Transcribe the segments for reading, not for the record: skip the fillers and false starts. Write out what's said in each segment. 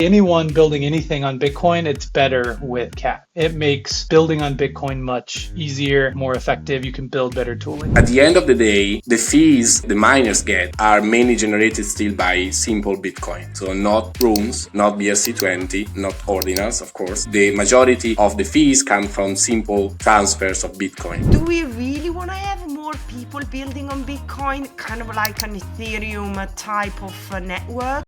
Anyone building anything on Bitcoin, it's better with CAT. It makes building on Bitcoin much easier, more effective. You can build better tooling. At the end of the day, the fees the miners get are mainly generated still by simple Bitcoin. So not runes, not BRC20, not ordinals, of course. The majority of the fees come from simple transfers of Bitcoin. Do we really want to have more people building on Bitcoin, kind of like an Ethereum type of network?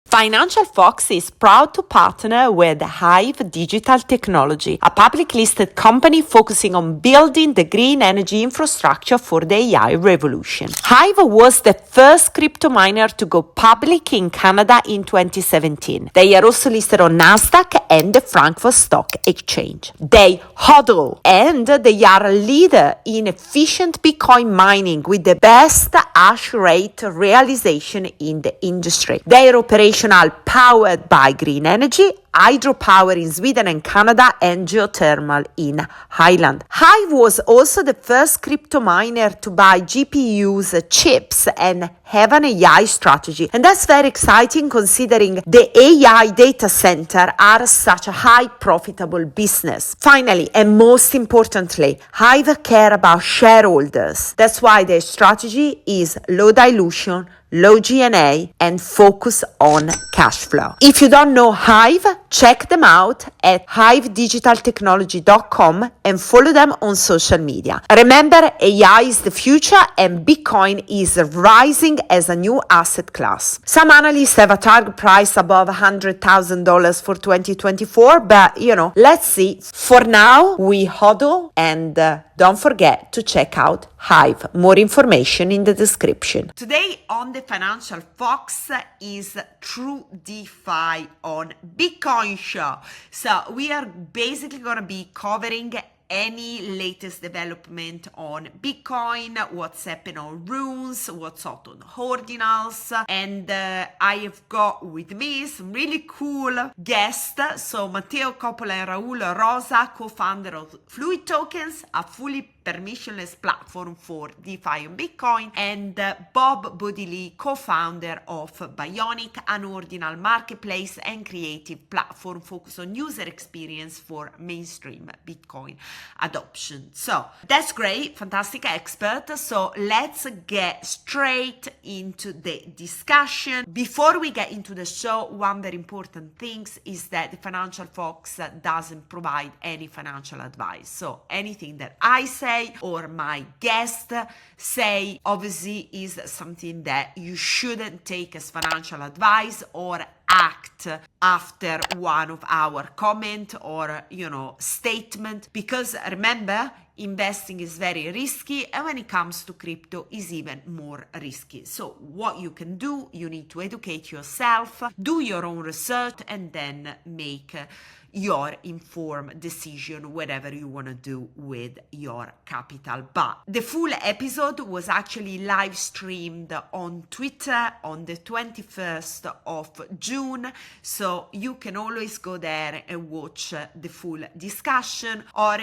FinancialFox is proud to partner with HIVE Digital Technologies, a public listed company focusing on building the green energy infrastructure for the AI revolution. HIVE was the first crypto miner to go public in Canada in 2017. They are also listed on Nasdaq and the Frankfurt Stock Exchange. They hodl, and they are a leader in efficient Bitcoin mining with the best hash rate realization in the industry. Their operation powered by green energy, hydropower in Sweden and Canada, and geothermal in Ireland. HIVE was also the first crypto miner to buy GPUs, chips, and have an AI strategy. And that's very exciting considering the AI data center are such a high profitable business. Finally, and most importantly, HIVE care about shareholders. That's why their strategy is low dilution, low G&A, and focus on cash flow. If you don't know HIVE, check them out at hivedigitaltechnology.com and follow them on social media. Remember, AI is the future and Bitcoin is rising as a new asset class. Some analysts have a target price above $100,000 for 2024, but let's see. For now, we hodl, and don't forget to check out HIVE. More information in the description. Today on the Financial Fox is True DeFi on Bitcoin show. So we are basically going to be covering any latest development on Bitcoin, what's happening on Runes, what's hot on Ordinals, and I have got with me some really cool guests. So Matteo Coppola and Raul Rosa, co-founder of FluidTokens, a fully permissionless platform for DeFi on Bitcoin, and Bob Bodily, co-founder of Bioniq, an ordinal marketplace and creative platform focused on user experience for mainstream Bitcoin adoption. So that's great, fantastic expert. So let's get straight into the discussion. Before we get into the show, one very important thing is that the Financial Fox doesn't provide any financial advice. So anything that I say or my guest say obviously is something that you shouldn't take as financial advice or act after one of our comment or statement, because remember, investing is very risky, and when it comes to crypto is even more risky. So what you can do, you need to educate yourself, do your own research, and then make your informed decision whatever you want to do with your capital. But the full episode was actually live streamed on Twitter on the 21st of June, so you can always go there and watch the full discussion, or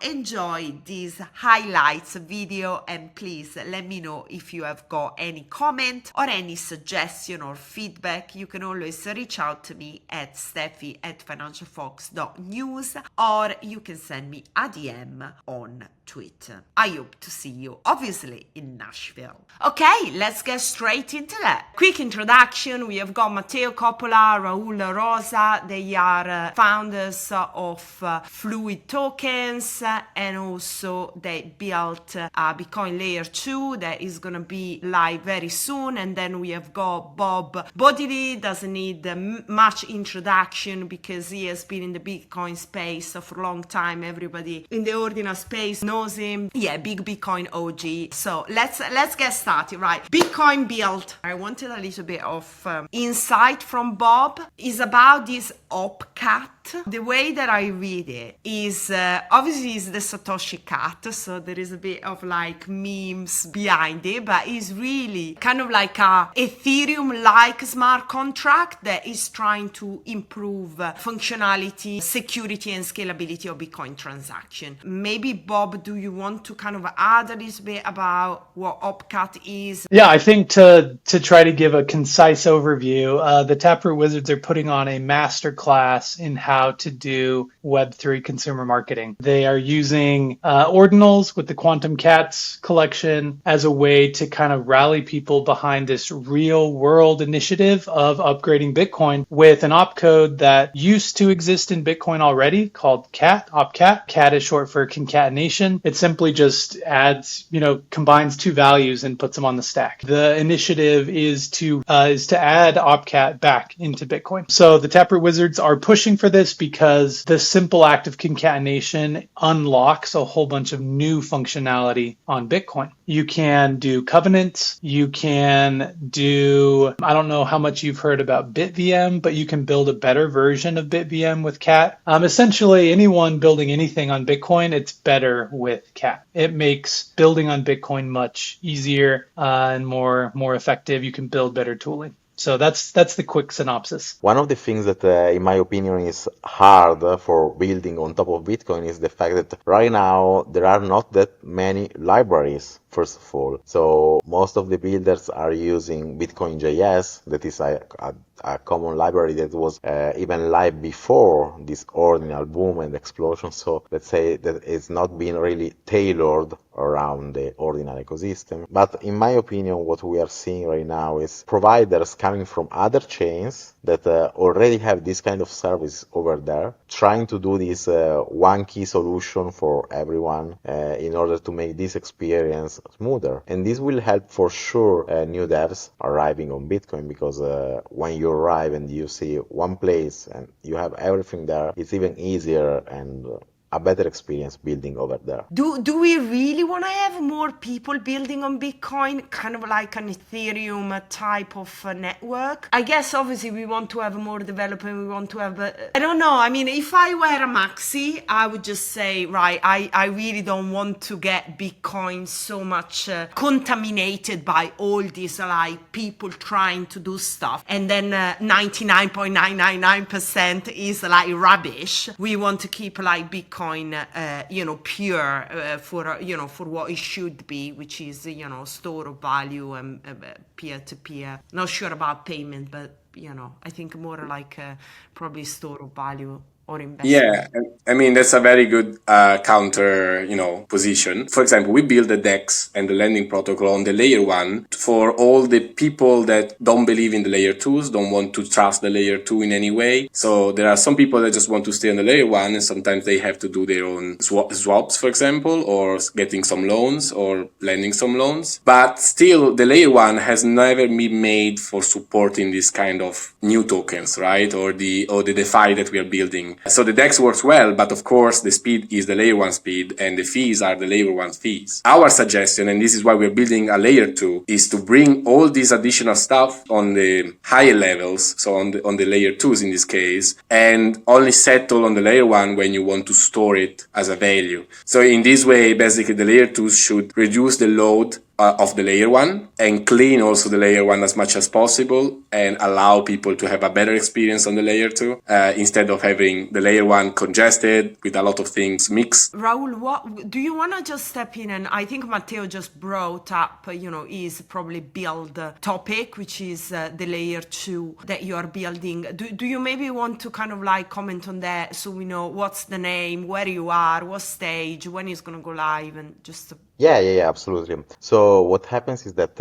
enjoy this highlights video. And please let me know if you have got any comment or any suggestion or feedback. You can always reach out to me at steffi@financialfox.news, or you can send me a DM on Twitter. I hope to see you, obviously, in Nashville. Okay, let's get straight into that. Quick introduction. We have got Matteo Coppola, Raul Rosa. They are founders of FluidTokens, and also they built a Bitcoin Layer 2 that is going to be live very soon. And then we have got Bob Bodily. Doesn't need much introduction because he has been in the Bitcoin space for a long time. Everybody in the ordinal space knows him. Yeah, big Bitcoin OG. So let's get started. Right, Bitcoin build. I wanted a little bit of insight from Bob. Is about this OPCut The way that I read it is obviously is the Satoshi cut, so there is a bit of like memes behind it, but it's really kind of like a Ethereum-like smart contract that is trying to improve functionality, security, and scalability of Bitcoin transaction. Maybe Bob, do you want to kind of add a little bit about what OPCut is? Yeah, I think to try to give a concise overview, the Taproot Wizards are putting on a master class in how to do Web3 consumer marketing. They are using Ordinals with the Quantum Cats collection as a way to kind of rally people behind this real world initiative of upgrading Bitcoin with an opcode that used to exist in Bitcoin already called CAT, OPCat. CAT is short for concatenation. It simply just adds, combines two values and puts them on the stack. The initiative is to add OPCat back into Bitcoin. So the Taproot Wizards are pushing for this because the simple act of concatenation unlocks a whole bunch of new functionality on Bitcoin. You can do covenants. You can do, I don't know how much you've heard about BitVM, but you can build a better version of BitVM with CAT. Essentially, anyone building anything on Bitcoin, it's better with CAT. It makes building on Bitcoin much easier and more effective. You can build better tooling. So that's the quick synopsis. One of the things that, in my opinion, is hard for building on top of Bitcoin is the fact that right now there are not that many libraries, first of all. So most of the builders are using Bitcoin.js, that is a common library that was even live before this ordinal boom and explosion. So let's say that it's not been really tailored around the ordinal ecosystem. But in my opinion, what we are seeing right now is providers coming from other chains that already have this kind of service over there, trying to do this one key solution for everyone in order to make this experience smoother. And this will help for sure new devs arriving on Bitcoin, because when you arrive and you see one place and you have everything there, it's even easier and a better experience building over there. Do we really want to have more people building on Bitcoin, kind of like an Ethereum type of network? I guess obviously we want to have more development, we want to have, I don't know. I mean, if I were a maxi, I would just say, right, I really don't want to get Bitcoin so much contaminated by all these like people trying to do stuff. And then 99.999% is like rubbish. We want to keep like Bitcoin pure for what it should be, which is store of value and peer-to-peer. Not sure about payment, but I think more like probably store of value or investment. Yeah, I mean, that's a very good counter, position. For example, we build the DEX and the lending protocol on the layer one for all the people that don't believe in the layer twos, don't want to trust the layer two in any way. So there are some people that just want to stay on the layer one, and sometimes they have to do their own swaps, for example, or getting some loans or lending some loans. But still, the layer one has never been made for supporting this kind of new tokens, right? Or the DeFi that we are building. So the DEX works well, but of course the speed is the layer one speed and the fees are the layer one fees. Our suggestion, and this is why we're building a layer two, is to bring all this additional stuff on the higher levels, so on the layer twos in this case, and only settle on the layer one when you want to store it as a value. So in this way, basically the layer twos should reduce the load of the layer one and clean also the layer one as much as possible and allow people to have a better experience on the layer two instead of having the layer one congested with a lot of things mixed. Raul, what do you want to just step in? And I think Matteo just brought up, is probably build topic, which is the layer two that you are building. Do you maybe want to kind of like comment on that so we know what's the name, where you are, what stage, when it's going to go live, and just Yeah, absolutely. So what happens is that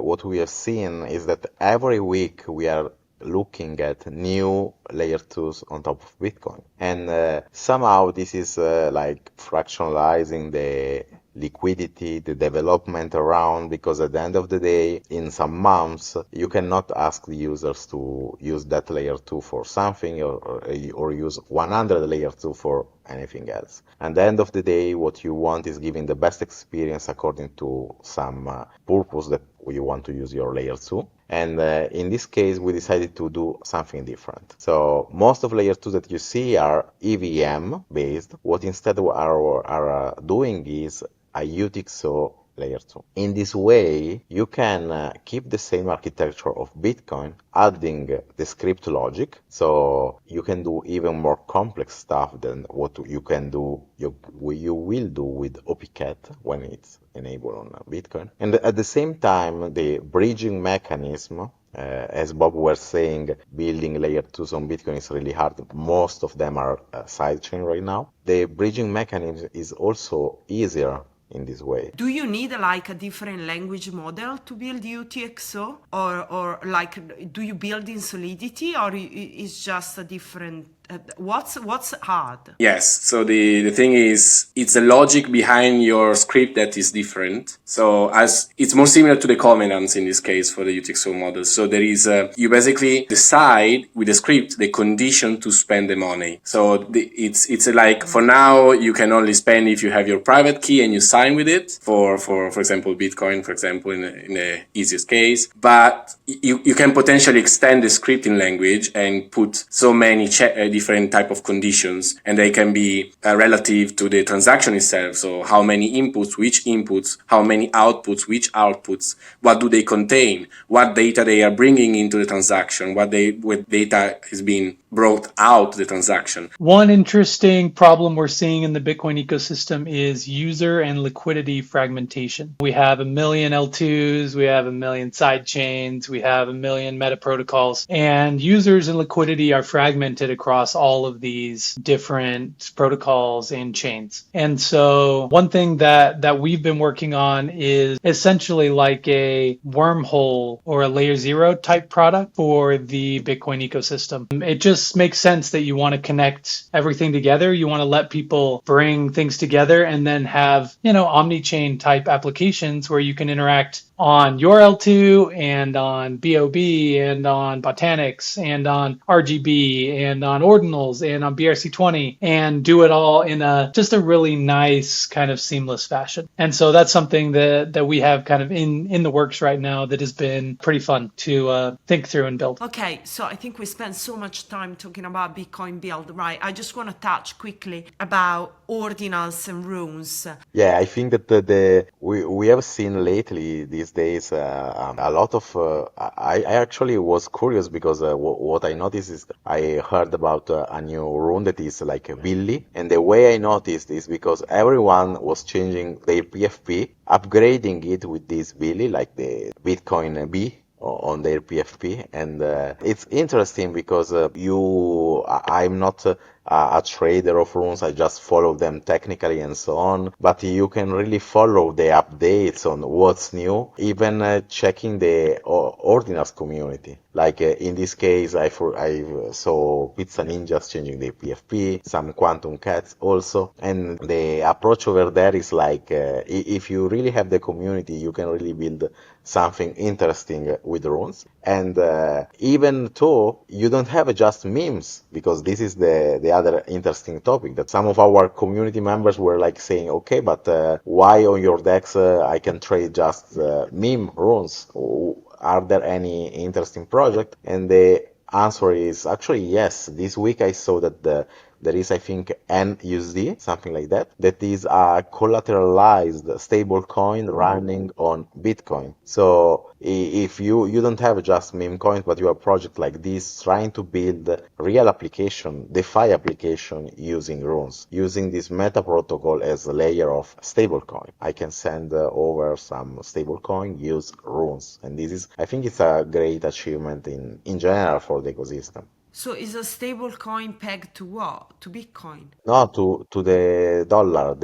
what we have seen is that every week we are looking at new layer 2s on top of Bitcoin. And somehow this is like fractionalizing the liquidity, the development around, because at the end of the day, in some months, you cannot ask the users to use that layer 2 for something or use 100 layer 2 for anything else. At the end of the day, what you want is giving the best experience according to some purpose that you want to use your layer 2. And in this case, we decided to do something different. So most of layer 2 that you see are EVM based. What instead are doing is a UTXO layer 2. In this way, you can keep the same architecture of Bitcoin, adding the script logic. So you can do even more complex stuff than what you will do with OPCut when it's enabled on Bitcoin. And at the same time, the bridging mechanism, as Bob was saying, building layer 2s on Bitcoin is really hard. Most of them are sidechain right now. The bridging mechanism is also easier in this way. Do you need like a different language model to build UTXO, or like do you build in Solidity, or is just a different? What's hard? Yes. So the thing is, it's the logic behind your script that is different. So as it's more similar to the covenants in this case for the UTXO model. So there is you basically decide with the script the condition to spend the money. So it's like for now you can only spend if you have your private key and you sign with it for example Bitcoin, for example, in the easiest case. But you can potentially extend the scripting language and put so many different type of conditions, and they can be relative to the transaction itself. So how many inputs, which inputs, how many outputs, which outputs, what do they contain, what data they are bringing into the transaction, what data is being brought out the transaction. One interesting problem we're seeing in the Bitcoin ecosystem is user and liquidity fragmentation. We have 1 million L2s, we have 1 million side chains, we have 1 million meta protocols, and users and liquidity are fragmented across all of these different protocols and chains. And so one thing that we've been working on is essentially like a wormhole or a layer 0 type product for the Bitcoin ecosystem. It just makes sense that you want to connect everything together. You want to let people bring things together and then have, omni-chain type applications where you can interact on your L2 and on BOB and on Botanics and on RGB and on Ordinals and on BRC20 and do it all in just a really nice kind of seamless fashion. And so that's something that we have kind of in the works right now that has been pretty fun to think through and build. Okay, so I think we spent so much time talking about Bitcoin build, right? I just want to touch quickly about Ordinals and Runes. Yeah, I think that we have seen lately these days a lot of. I actually was curious because what I noticed is I heard about a new rune that is like a Billy, and the way I noticed is because everyone was changing their PFP, upgrading it with this Billy, like the Bitcoin B on their PFP, and it's interesting because I'm not a trader of runes, I just follow them technically and so on, but you can really follow the updates on what's new, even checking the Ordinals community. Like in this case, I saw Pizza Ninjas changing their PFP, some Quantum Cats also, and the approach over there is like if you really have the community, you can really build something interesting with runes. And even though you don't have just memes, because this is the other interesting topic, that some of our community members were like saying, okay, but why on your decks I can trade just meme runes? Are there any interesting project? And the answer is actually yes. This week I saw that there is, I think, NUSD, something like that, that is a collateralized stable coin running on Bitcoin. So if you don't have just meme coins, but you have a project like this trying to build real application, DeFi application using runes, using this meta protocol as a layer of stable coin, I can send over some stable coin, use runes. And this is, I think it's a great achievement in general for the ecosystem. So is a stable coin pegged to what? To Bitcoin? No, to the dollar.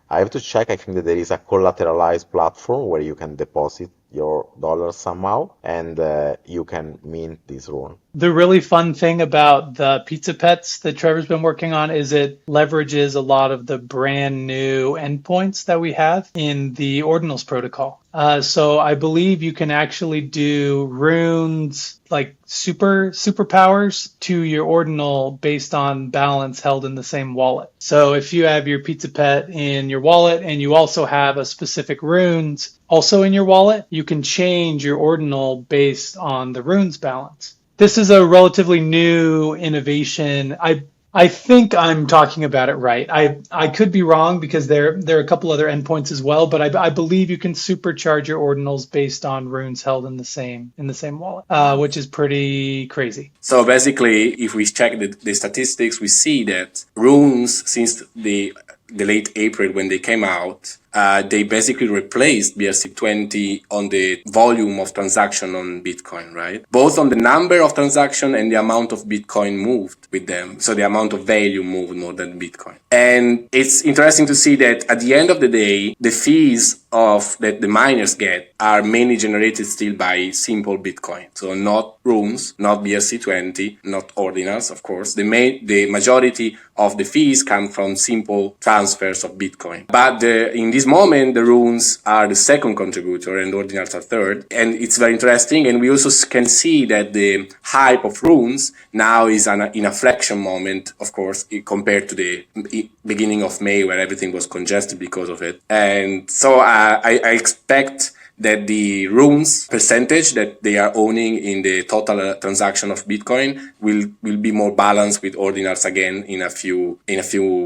I have to check. I think that there is a collateralized platform where you can deposit your dollars somehow, and you can mint this rune. The really fun thing about the Pizza Pets that Trevor's been working on is it leverages a lot of the brand new endpoints that we have in the Ordinals protocol. So I believe you can actually do runes like superpowers to your ordinal based on balance held in the same wallet. So if you have your Pizza Pet in your wallet and you also have a specific runes also in your wallet, you can change your ordinal based on the runes balance. This is a relatively new innovation. I think I'm talking about it right. I could be wrong because there are a couple other endpoints as well, but I believe you can supercharge your ordinals based on runes held in the same wallet, which is pretty crazy. So basically, if we check the statistics, we see that runes, since the late April when they came out, they basically replaced BRC20 on the volume of transaction on Bitcoin, right? Both on the number of transaction and the amount of Bitcoin moved with them. So the amount of value moved more than Bitcoin. And it's interesting to see that at the end of the day, the fees that the miners get are mainly generated still by simple Bitcoin. So not runes, not BRC20, not ordinals, of course. The majority of the fees come from simple transfers of Bitcoin. But in this moment, the runes are the second contributor and ordinals are third. And it's very interesting. And we also can see that the hype of runes now is in a inflection moment, of course, compared to the beginning of May where everything was congested because of it. And so I expect that the runes percentage that they are owning in the total transaction of Bitcoin will be more balanced with ordinals again in a few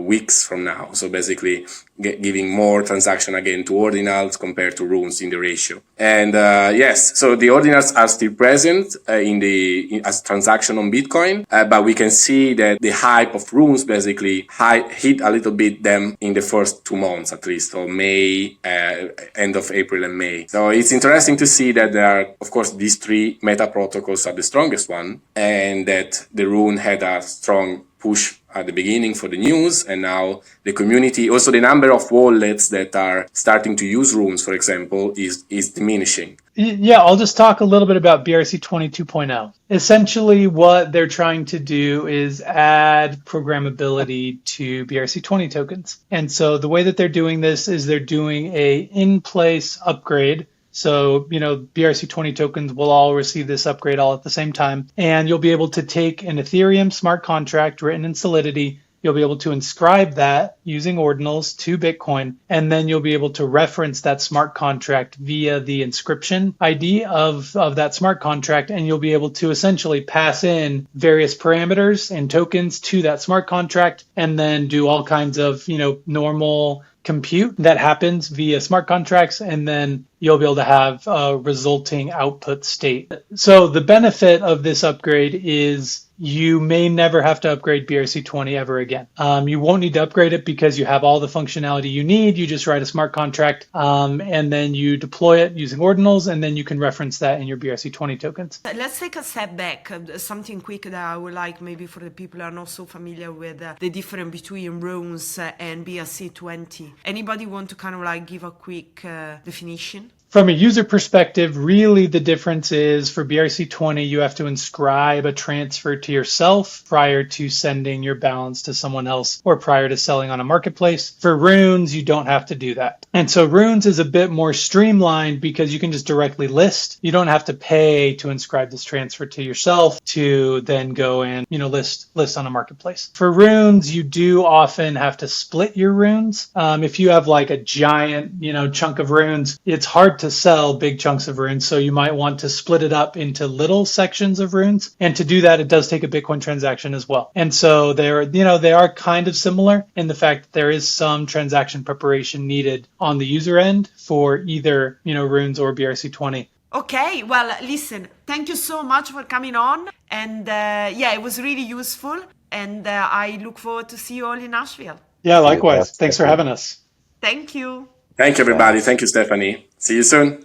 weeks from now. So basically giving more transaction again to ordinals compared to runes in the ratio. And yes, so the ordinals are still present as transaction on Bitcoin, but we can see that the hype of runes basically hit a little bit them in the first 2 months at least, so May, end of April and May. So it's interesting to see that there are, of course, these 3 meta protocols are the strongest one, and that the rune had a strong push at the beginning for the news, and now the community, also the number of wallets that are starting to use runes, for example, is diminishing. Yeah, I'll just talk a little bit about BRC20 2.0. Essentially, what they're trying to do is add programmability to BRC20 tokens. And so the way that they're doing this is they're doing a in-place upgrade. So, BRC20 tokens will all receive this upgrade all at the same time. And you'll be able to take an Ethereum smart contract written in Solidity. You'll be able to inscribe that using ordinals to Bitcoin, and then you'll be able to reference that smart contract via the inscription ID of that smart contract, and you'll be able to essentially pass in various parameters and tokens to that smart contract, and then do all kinds of, normal compute that happens via smart contracts, and then you'll be able to have a resulting output state. So the benefit of this upgrade is you may never have to upgrade BRC20 ever again. You won't need to upgrade it because you have all the functionality you need. You just write a smart contract and then you deploy it using ordinals, and then you can reference that in your BRC20 tokens. Let's take a step back. Something quick that I would like, maybe for the people who are not so familiar with the difference between runes and BRC20. Anybody want to kind of give a quick definition? From a user perspective, really the difference is for BRC20, you have to inscribe a transfer to yourself prior to sending your balance to someone else or prior to selling on a marketplace. For runes, you don't have to do that. And so runes is a bit more streamlined because you can just directly list. You don't have to pay to inscribe this transfer to yourself to then go and, list on a marketplace. For runes, you do often have to split your runes. If you have a giant, chunk of runes, it's hard to sell big chunks of runes, so you might want to split it up into little sections of runes. And to do that, it does take a Bitcoin transaction as well. And so they are kind of similar in the fact that there is some transaction preparation needed on the user end for either, runes or BRC20. Okay, well, listen, thank you so much for coming on. And it was really useful. And I look forward to see you all in Nashville. Yeah, likewise. Thanks for having us. Thank you. Thank you, everybody. Thank you, Stephanie. See you soon.